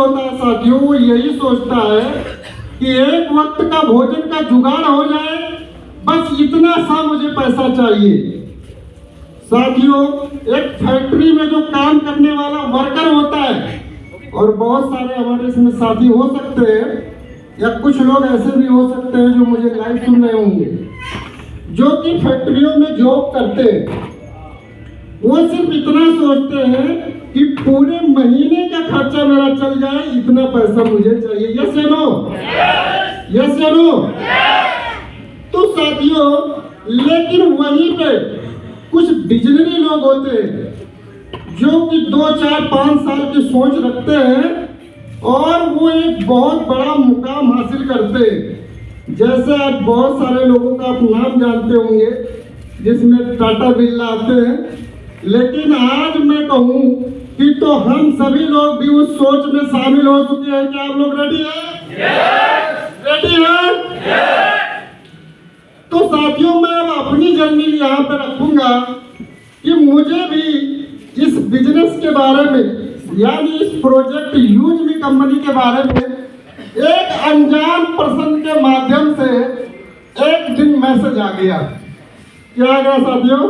होता है साथियों, वो यही सोचता है कि एक वक्त का भोजन का जुगाड़ हो जाए, बस इतना सा मुझे पैसा चाहिए। साथियों, एक फैक्ट्री में जो काम करने वाला वर्कर होता है, और बहुत सारे हमारे इसमें साथी हो सकते हैं या कुछ लोग ऐसे भी हो सकते हैं जो मुझे लाइव सुन रहे होंगे, जो कि फैक्ट्रियों में जॉब करते हैं, वो सिर्फ इतना सोचते हैं कि पूरे महीने का खर्चा मेरा चल जाए, इतना पैसा मुझे चाहिए। यस या नो? यस या नो? तो साथियों, लेकिन वहीं पे कुछ विजनरी लोग होते हैं जो कि 2, 4, 5 साल की सोच रखते हैं और वो एक बहुत बड़ा मुकाम हासिल करते हैं। जैसे आज बहुत सारे लोगों का आप नाम जानते होंगे, जिसमें टाटा बिरला आते हैं, लेकिन आज मैं कहूं कि तो हम सभी लोग भी उस सोच में शामिल हो चुके हैं। क्या आप लोग रेडी हैं? रेडी हैं? तो साथियों, मैं अब अपनी जर्नी यहाँ पे रखूंगा कि मुझे भी इस बिजनेस के बारे में, यानी इस प्रोजेक्ट यूज मी कंपनी के बारे में एक अनजान पर्सन के माध्यम से एक दिन मैसेज आ गया। क्या आ गया साथियों?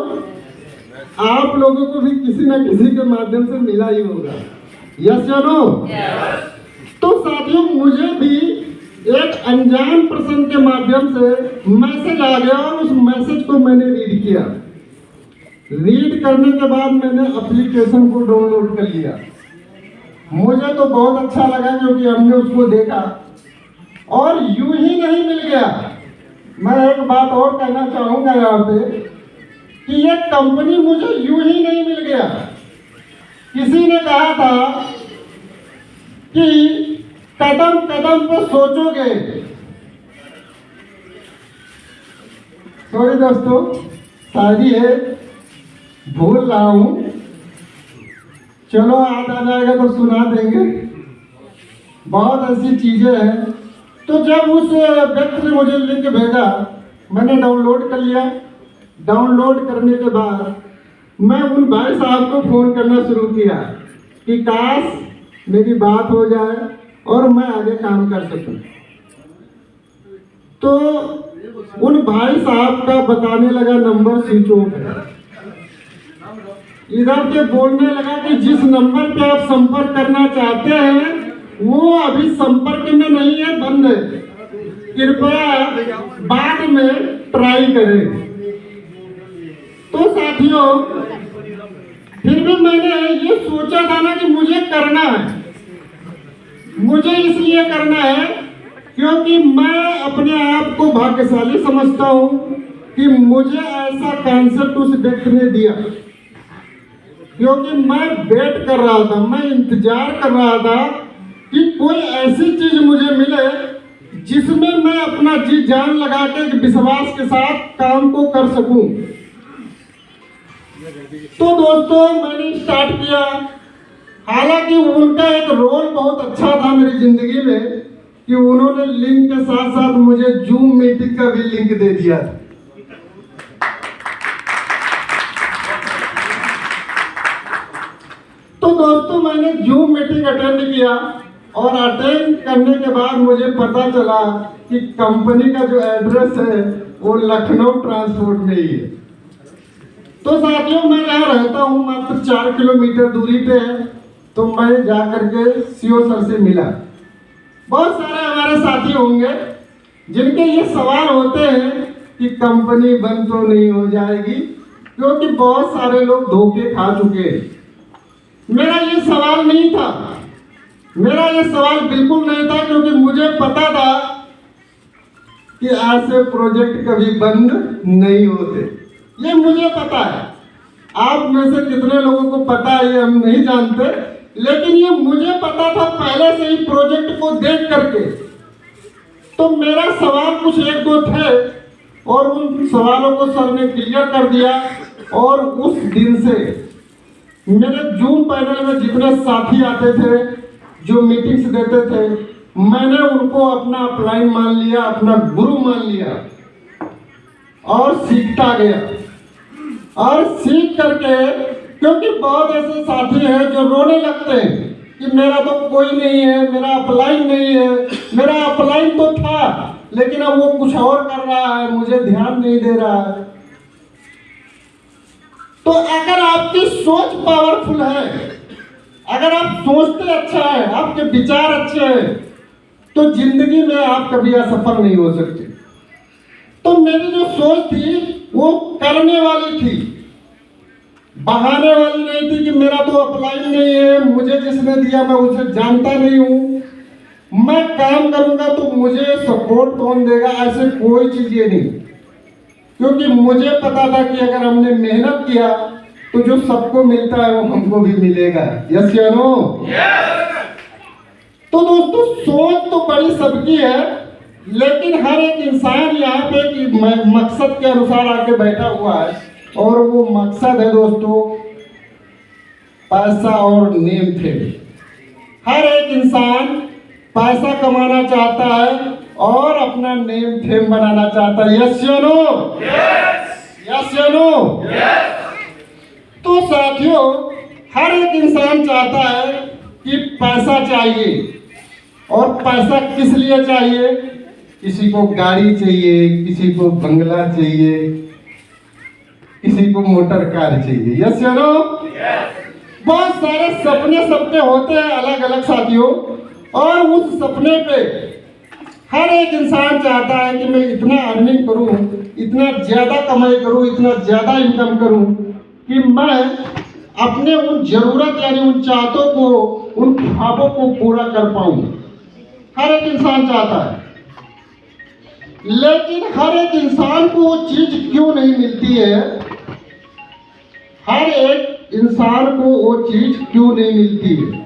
आप लोगों को भी किसी न किसी के माध्यम से मिला ही होगा। यस या नो? तो साथियों, मुझे भी एक अनजान पर्सन के माध्यम से मैसेज आ गया और उस मैसेज को मैंने रीड किया। रीड करने के बाद मैंने एप्लीकेशन को डाउनलोड कर लिया। मुझे तो बहुत अच्छा लगा क्योंकि हमने उसको देखा, और यूं ही नहीं मिल गया। मैं एक बात और कहना चाहूंगा यहाँ पे कि ये कंपनी मुझे यूं ही नहीं मिल गया। किसी ने कहा था कि कदम कदम पे सोचोगे। सॉरी दोस्तों, शायरी है, भूल रहा हूं, चलो याद आ जाएगा तो सुना देंगे। बहुत ऐसी चीजें हैं। तो जब उस व्यक्ति ने मुझे लिंक भेजा, मैंने डाउनलोड कर लिया। डाउनलोड करने के बाद मैं उन भाई साहब को फोन करना शुरू किया कि काश मेरी बात हो जाए और मैं आगे काम कर सकूं। तो उन भाई साहब का बताने लगा नंबर स्विच ऑफ है। इधर से बोलने लगा कि जिस नंबर पे आप संपर्क करना चाहते हैं वो अभी संपर्क में नहीं है, बंद है, कृपया बाद में ट्राई करें। तो साथियों, फिर भी मैंने ये सोचा था ना कि मुझे करना है। मुझे इसलिए करना है क्योंकि मैं अपने आप को भाग्यशाली समझता हूं कि मुझे ऐसा कॉन्सेप्ट उस व्यक्ति ने दिया, क्योंकि मैं वेट कर रहा था, मैं इंतजार कर रहा था कि कोई ऐसी चीज मुझे मिले जिसमें मैं अपना जी जान लगा के विश्वास के साथ काम को कर सकूं। तो दोस्तों, मैंने स्टार्ट किया। हालांकि उनका एक रोल बहुत अच्छा था मेरी जिंदगी में कि उन्होंने लिंक के साथ साथ मुझे जूम मीटिंग का भी लिंक दे दिया। तो दोस्तों, मैंने जूम मीटिंग अटेंड किया और अटेंड करने के बाद मुझे पता चला कि कंपनी का जो एड्रेस है वो लखनऊ ट्रांसपोर्ट में ही है। तो साथियों, मैं यहाँ रहता हूँ मात्र 4 किलोमीटर दूरी पे है। तो मैं जाकर के सीओ सर से मिला। बहुत सारे हमारे साथी होंगे जिनके ये सवाल होते हैं कि कंपनी बंद तो नहीं हो जाएगी, क्योंकि बहुत सारे लोग धोखे खा चुके हैं। मेरा ये सवाल नहीं था, मेरा ये सवाल बिल्कुल नहीं था, क्योंकि मुझे पता था कि ऐसे प्रोजेक्ट कभी बंद नहीं होते। ये मुझे पता है। आप में से कितने लोगों को पता है ये हम नहीं जानते, लेकिन ये मुझे पता था पहले से ही प्रोजेक्ट को देख करके। तो मेरा सवाल कुछ एक दो थे और उन सवालों को सर ने क्लियर कर दिया। और उस दिन से मेरे जूम पैनल में जितने साथी आते थे, जो मीटिंग्स देते थे, मैंने उनको अपना अपलाइन मान लिया, अपना गुरु मान लिया और सीखता गया। और सीख करके, क्योंकि बहुत ऐसे साथी हैं जो रोने लगते हैं कि मेरा तो कोई नहीं है, मेरा अपलाइन नहीं है। मेरा अपलाइन तो था, लेकिन अब वो कुछ और कर रहा है, मुझे ध्यान नहीं दे रहा है। तो अगर आपकी सोच पावरफुल है, अगर आप सोचते अच्छा है, आपके विचार अच्छे हैं, तो जिंदगी में आप कभी असफल नहीं हो सकते। तो मेरी जो सोच थी वो करने वाली थी, बहाने वाली नहीं थी कि मेरा तो अप्लाई नहीं है, मुझे जिसने दिया मैं उसे जानता नहीं हूं, मैं काम करूंगा तो मुझे सपोर्ट कौन देगा, ऐसे कोई चीज ये नहीं। क्योंकि मुझे पता था कि अगर हमने मेहनत किया तो जो सबको मिलता है वो हमको भी मिलेगा। यस या नो? तो दोस्तों, सोच तो बड़ी सबकी है, लेकिन हर एक इंसान यहाँ पे कि मकसद के अनुसार आके बैठा हुआ है, और वो मकसद है दोस्तों पैसा और नेम फेम। हर एक इंसान पैसा कमाना चाहता है और अपना नेम फेम बनाना चाहता है। यस या नो? यस या नो? तो साथियों, हर एक इंसान चाहता है कि पैसा चाहिए, और पैसा किस लिए चाहिए? किसी को गाड़ी चाहिए, किसी को बंगला चाहिए, किसी को मोटर कार चाहिए। यस या नो? बहुत सारे सपने सबके होते हैं अलग अलग साथियों, और उस सपने पे हर एक इंसान चाहता है कि मैं इतना अर्निंग करूं, इतना ज्यादा कमाई करूं, इतना ज्यादा इनकम करूं कि मैं अपने उन जरूरत यानी उन चाहतों को, उन ख्वाबों को पूरा कर पाऊं। हर एक इंसान चाहता है, लेकिन हर एक इंसान को वो चीज क्यों नहीं मिलती है? हर एक इंसान को वो चीज क्यों नहीं मिलती है?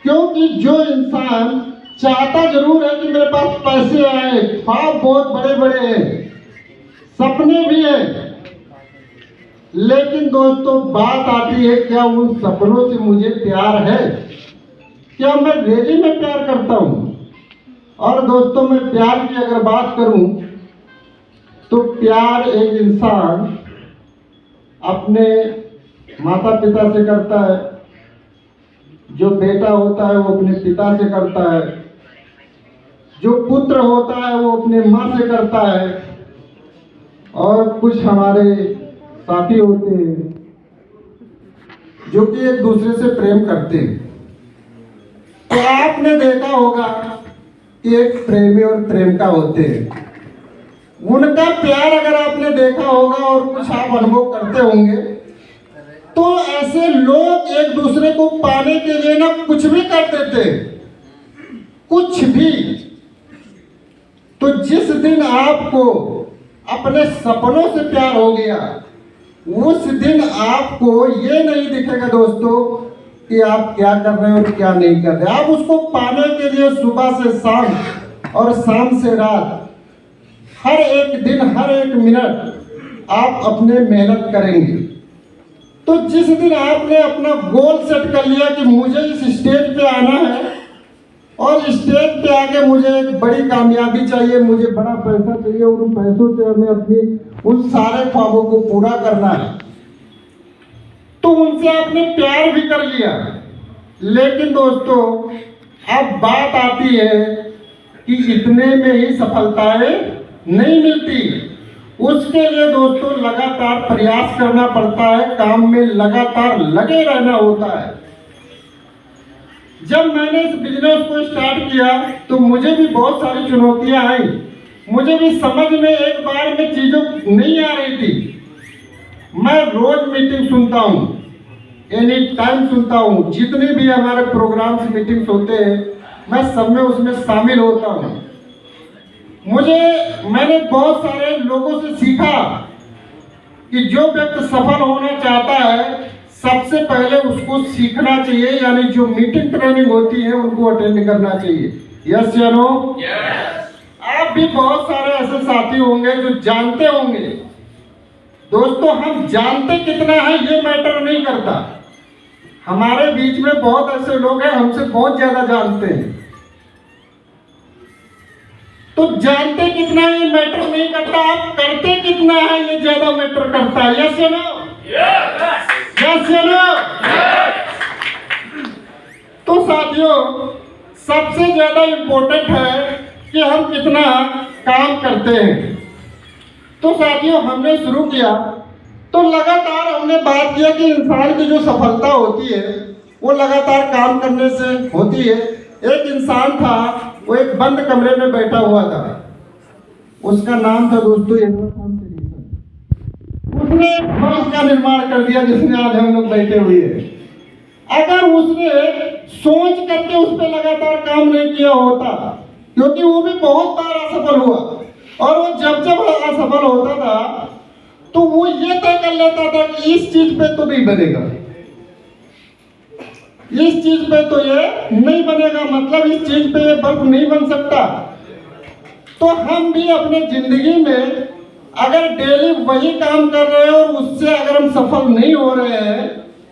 क्योंकि जो इंसान चाहता जरूर है कि मेरे पास पैसे आए, ख्वाब बहुत बड़े बड़े हैं, सपने भी हैं, लेकिन दोस्तों बात आती है क्या उन सपनों से मुझे प्यार है? क्या मैं रियली में प्यार करता हूं? और दोस्तों, मैं प्यार की अगर बात करूं तो प्यार एक इंसान अपने माता पिता से करता है, जो बेटा होता है वो अपने पिता से करता है, जो पुत्र होता है वो अपने माँ से करता है, और कुछ हमारे साथी होते हैं जो कि एक दूसरे से प्रेम करते हैं। तो आपने देखा होगा कि एक प्रेमी और प्रेमिका होते हैं, उनका प्यार अगर आपने देखा होगा और कुछ आप अनुभव करते होंगे, तो ऐसे लोग एक दूसरे को पाने के लिए ना कुछ भी कर देते, कुछ भी। तो जिस दिन आपको अपने सपनों से प्यार हो गया, उस दिन आपको ये नहीं दिखेगा दोस्तों कि आप क्या कर रहे हो और क्या नहीं कर रहे। आप उसको पाने के लिए सुबह से शाम और शाम से रात, हर एक दिन, हर एक मिनट आप अपने मेहनत करेंगे। तो जिस दिन आपने अपना गोल सेट कर लिया कि मुझे इस स्टेज पे आना है, और स्टेज पे आके मुझे एक बड़ी कामयाबी चाहिए, मुझे बड़ा पैसा चाहिए, और उन पैसों से हमें अपनी उन सारे ख्वाबों को पूरा करना है, तो उनसे आपने प्यार भी कर लिया। लेकिन दोस्तों, अब बात आती है कि इतने में ही सफलताएं नहीं मिलती। उसके लिए दोस्तों लगातार प्रयास करना पड़ता है, काम में लगातार लगे रहना होता है। जब मैंने इस बिजनेस को स्टार्ट किया तो मुझे भी बहुत सारी चुनौतियां आई, मुझे भी समझ में एक बार में चीजों नहीं आ रही थी। मैं रोज मीटिंग सुनता हूँ, एनी टाइम सुनता हूँ, जितने भी हमारे प्रोग्राम्स मीटिंग्स होते हैं मैं सब में उसमें शामिल होता हूँ। मैंने बहुत सारे लोगों से सीखा कि जो व्यक्ति सफल होना चाहता है सबसे पहले उसको सीखना चाहिए, यानी जो मीटिंग ट्रेनिंग होती है उनको अटेंड करना चाहिए। यस या नो? आप भी बहुत सारे ऐसे साथी होंगे जो जानते होंगे। दोस्तों, हम जानते कितना है ये मैटर नहीं करता। हमारे बीच में बहुत ऐसे लोग हैं हमसे बहुत ज्यादा जानते हैं, तो जानते कितना है ये मैटर नहीं करता, आप करते कितना है ये ज्यादा मैटर करता है। यस या नो? यस या नो? तो साथियों, सबसे ज्यादा इम्पोर्टेंट है कि हम कितना काम करते हैं। तो साथियों, हमने शुरू किया तो लगातार हमने बात किया कि इंसान की जो सफलता होती है वो लगातार काम करने से होती है। एक इंसान था, वो एक बंद कमरे में बैठा हुआ था। उसका नाम था दोस्तों एब्राहम लिंकन। उसने एक देश का निर्माण कर दिया जिसमें आज हम लोग बैठे हुए हैं। अगर उसने सोच करके उस पर लगातार काम नहीं किया होता, क्योंकि वो भी बहुत बार असफल हुआ, और वो जब जब असफल होता था तो वो ये तय कर लेता था कि इस चीज पे तो नहीं बनेगा, इस चीज पे तो ये नहीं बनेगा, मतलब इस चीज पे ये बल्ब नहीं बन सकता। तो हम भी अपने जिंदगी में अगर डेली वही काम कर रहे हैं और उससे अगर हम सफल नहीं हो रहे हैं,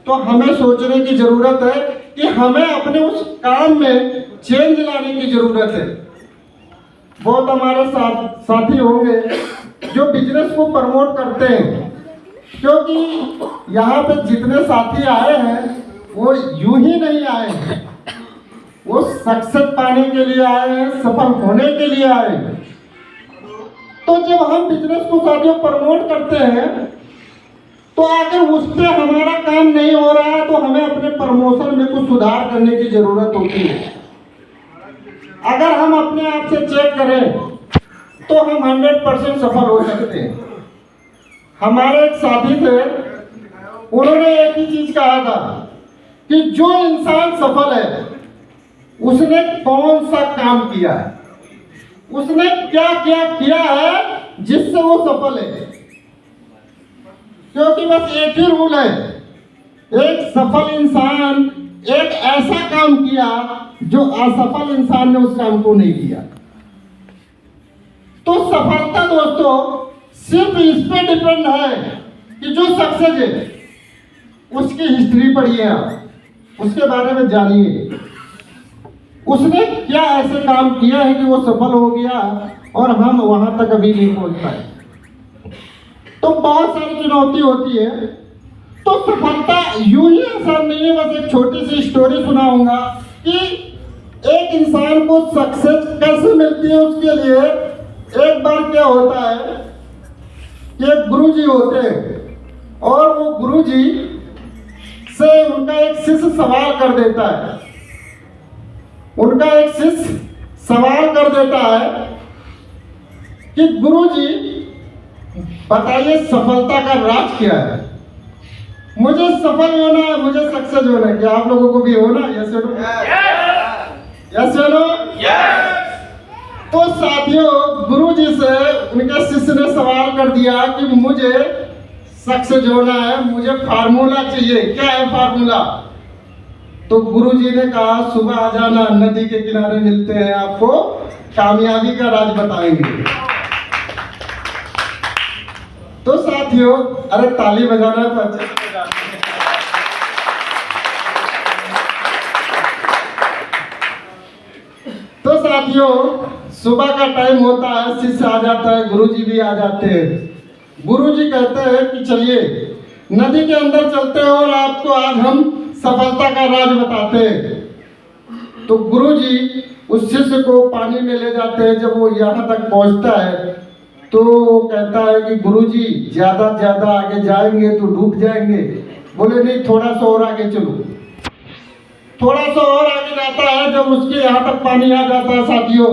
तो हमें सोचने की जरूरत है कि हमें अपने उस काम में चेंज लाने की जरूरत है। बहुत हमारे साथी होंगे जो बिजनेस को प्रमोट करते हैं, क्योंकि यहाँ पे जितने साथी आए हैं वो यूं ही नहीं आए हैं, वो सक्सेस पाने के लिए आए हैं, सफल होने के लिए आए हैं। तो जब हम बिजनेस को साथियों प्रमोट करते हैं, तो अगर उस पर हमारा काम नहीं हो रहा है तो हमें अपने प्रमोशन में कुछ सुधार करने की जरूरत होती है। अगर हम अपने आप से चेक करें तो हम 100% सफल हो सकते हैं। हमारे एक साथी थे, उन्होंने एक ही चीज कहा था कि जो इंसान सफल है उसने कौन सा काम किया है, उसने क्या क्या किया है जिससे वो सफल है। क्योंकि बस एक ही रूल है, एक सफल इंसान एक ऐसा काम किया जो असफल इंसान ने उस काम को नहीं किया। तो सफलता दोस्तों सिर्फ इस पे डिपेंड है कि जो सक्सेस है उसकी हिस्ट्री पढ़िए, आप उसके बारे में जानिए, उसने क्या ऐसे काम किया है कि वो सफल हो गया और हम वहां तक अभी नहीं पहुंच पाए। तो बहुत सारी चुनौती होती है। तो सफलता यूं ही आसान नहीं है। बस एक छोटी सी स्टोरी सुनाऊंगा कि एक इंसान को सक्सेस कैसे मिलती है। उसके लिए एक बार क्या होता है कि एक गुरुजी होते हैं और वो गुरुजी से उनका एक शिष्य सवाल कर देता है। उनका एक शिष्य सवाल कर देता है कि गुरुजी बताइए सफलता का राज क्या है। मुझे सफल होना है, मुझे सक्सेस होना है। क्या आप लोगों को भी होना? यस या नो? यस या नो? तो साथियों, गुरुजी से उनके शिष्य ने सवाल कर दिया कि मुझे सक्सेस होना है, मुझे फार्मूला चाहिए। क्या है फार्मूला? तो गुरुजी ने कहा सुबह आ जाना, नदी के किनारे मिलते हैं, आपको कामयाबी का राज बताएंगे। तो साथियों, अरे ताली बजाना तो अच्छे से बजाना। तो साथियों, सुबह का टाइम होता है, शिष्य आ जाता है, गुरुजी भी आ जाते हैं। गुरुजी कहते हैं कि चलिए नदी के अंदर चलते हैं और आपको आज हम सफलता का राज बताते हैं। तो गुरुजी उस शिष्य को पानी में ले जाते हैं। जब वो यहाँ तक पहुँचता है तो वो कहता है कि गुरुजी ज्यादा ज्यादा आगे जाएंगे तो डूब जाएंगे। बोले नहीं, थोड़ा सा और आगे चलो। थोड़ा सा और आगे जाता है। जब उसके यहाँ तक पानी आ जाता है साथियों,